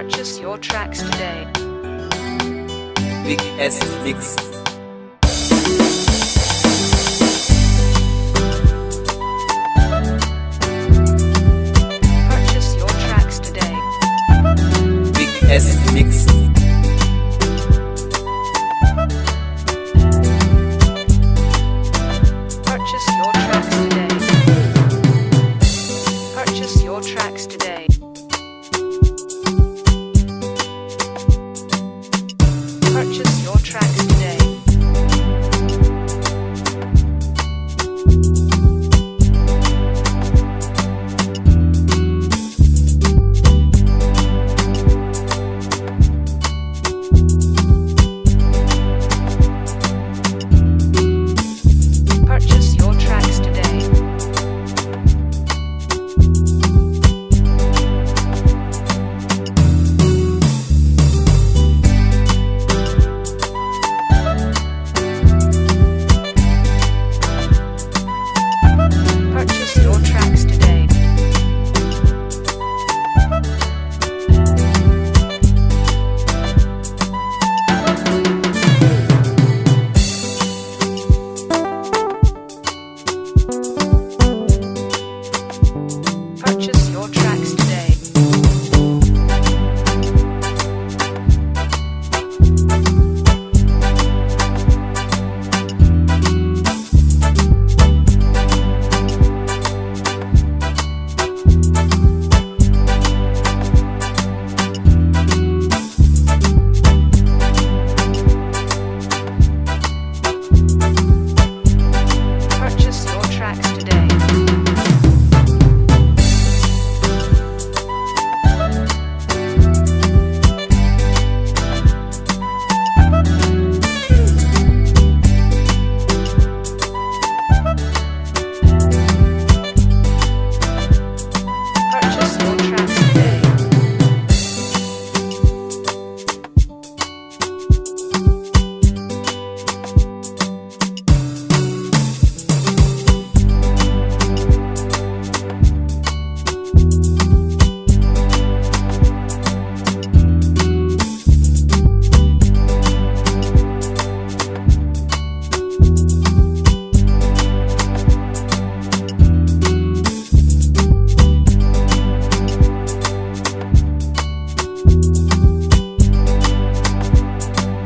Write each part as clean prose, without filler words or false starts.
Purchase your tracks today. Big S Mix. Purchase your tracks today. Big S Mix. Purchase your tracks today. Purchase your tracks today. Purchase your tracks today. Purchase your tracks today. Purchase your tracks today. Purchase your tracks today. Purchase your tracks today. Purchase your tracks today.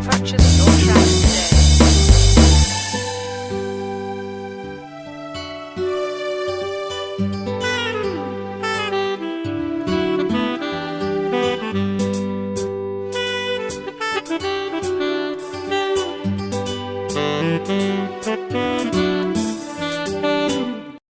Purchase your tracks today.